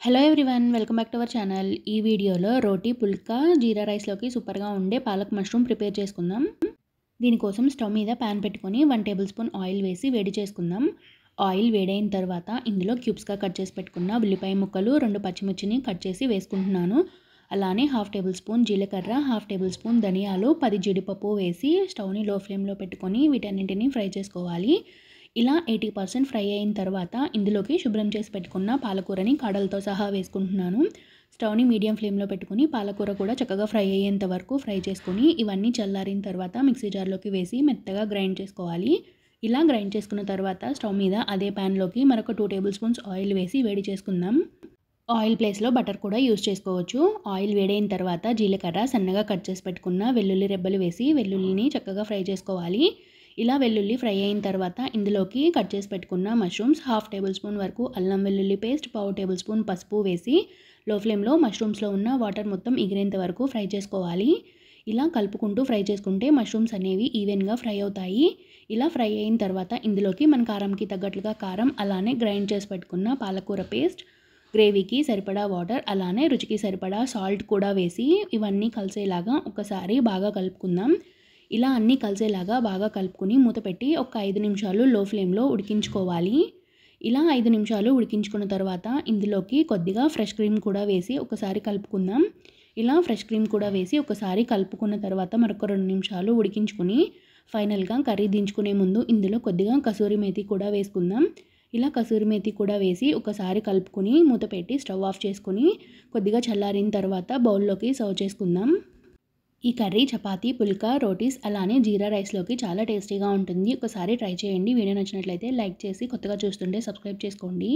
Hello everyone, welcome back to our channel. ఈ వీడియోలో రోటీ పుల్కా జీరా రైస్లోకి సూపర్గా ఉండే పాలక్ మష్రూమ్ ప్రిపేర్ చేసుకుందాం. దీనికోసం స్టవ్ మీద ప్యాన్ పెట్టుకొని 1 టేబుల్ స్పూన్ ఆయిల్ వేసి వేడి చేసుకుందాం. ఆయిల్ వేడైన తర్వాత ఇందులో క్యూబ్స్గా కట్ చేసి పెట్టుకున్న ఉల్లిపాయ ముక్కలు, 2 పచ్చిమిర్చిని కట్ చేసి వేసుకుంటున్నాను. అలానే 1/2 టేబుల్ స్పూన్ జీలకర్ర, 1/2 టేబుల్ స్పూన్ ధనియాలు, 10 జీడిపప్పు వేసి స్టవ్ని లో ఫ్లేమ్లో పెట్టుకొని వీటన్నింటినీ ఫ్రై చేసుకోవాలి. ఇలా 80% ఫ్రై అయిన తర్వాత ఇందులోకి శుభ్రం చేసి పెట్టుకున్న పాలకూరని కాడలతో సహా వేసుకుంటున్నాను. స్టవ్ని మీడియం ఫ్లేమ్లో పెట్టుకుని పాలకూర కూడా చక్కగా ఫ్రై అయ్యేంత వరకు ఫ్రై చేసుకొని ఇవన్నీ చల్లారిన తర్వాత మిక్సీ జార్లోకి వేసి మెత్తగా గ్రైండ్ చేసుకోవాలి. ఇలా గ్రైండ్ చేసుకున్న తర్వాత స్టవ్ మీద అదే ప్యాన్లోకి మరొక 2 టేబుల్ స్పూన్స్ ఆయిల్ వేసి వేడి చేసుకుందాం. ఆయిల్ ప్లేస్లో బటర్ కూడా యూస్ చేసుకోవచ్చు. ఆయిల్ వేడైన తర్వాత జీలకర్ర, సన్నగా కట్ చేసి పెట్టుకున్న వెల్లుల్లి రెబ్బలు వేసి వెల్లుల్లిని చక్కగా ఫ్రై చేసుకోవాలి. ఇలా వెల్లుల్లి ఫ్రై అయిన తర్వాత ఇందులోకి కట్ చేసి పెట్టుకున్న మష్రూమ్స్, 1/2 టేబుల్ స్పూన్ వరకు అల్లం వెల్లుల్లి పేస్ట్, 1/4 టేబుల్ స్పూన్ పసుపు వేసి లో ఫ్లేమ్లో మష్రూమ్స్లో ఉన్న వాటర్ మొత్తం ఎగిరేంత వరకు ఫ్రై చేసుకోవాలి. ఇలా కలుపుకుంటూ ఫ్రై చేసుకుంటే మష్రూమ్స్ అనేవి ఈవెన్గా ఫ్రై అవుతాయి. ఇలా ఫ్రై అయిన తర్వాత ఇందులోకి మన కారంకి తగ్గట్లుగా కారం, అలానే గ్రైండ్ చేసి పెట్టుకున్న పాలకూర పేస్ట్, గ్రేవీకి సరిపడా వాటర్, అలానే రుచికి సరిపడా సాల్ట్ కూడా వేసి ఇవన్నీ కలిసేలాగా ఒకసారి బాగా కలుపుకుందాం. ఇలా అన్నీ కలిసేలాగా బాగా కలుపుకొని మూత పెట్టి ఒక 5 నిమిషాలు లో ఫ్లేమ్లో ఉడికించుకోవాలి. ఇలా 5 నిమిషాలు ఉడికించుకున్న తర్వాత ఇందులోకి కొద్దిగా ఫ్రెష్ క్రీమ్ కూడా వేసి ఒకసారి కలుపుకుందాం. ఇలా ఫ్రెష్ క్రీమ్ కూడా వేసి ఒకసారి కలుపుకున్న తర్వాత మరొక 2 నిమిషాలు ఉడికించుకొని ఫైనల్గా కర్రీ దించుకునే ముందు ఇందులో కొద్దిగా కసూరి మేతి కూడా వేసుకుందాం. ఇలా కసూరి మేతి కూడా వేసి ఒకసారి కలుపుకొని మూత పెట్టి స్టవ్ ఆఫ్ చేసుకొని కొద్దిగా చల్లారిన తర్వాత బౌల్లోకి సర్వ్ చేసుకుందాం. ఈ కర్రీ చపాతీ, పుల్కా, రోటీస్, అలానే జీరా రైస్లోకి చాలా టేస్టీగా ఉంటుంది. ఒకసారి ట్రై చేయండి. వీడియో నచ్చినట్లయితే లైక్ చేసి కొత్తగా చూస్తుంటే సబ్స్క్రైబ్ చేసుకోండి.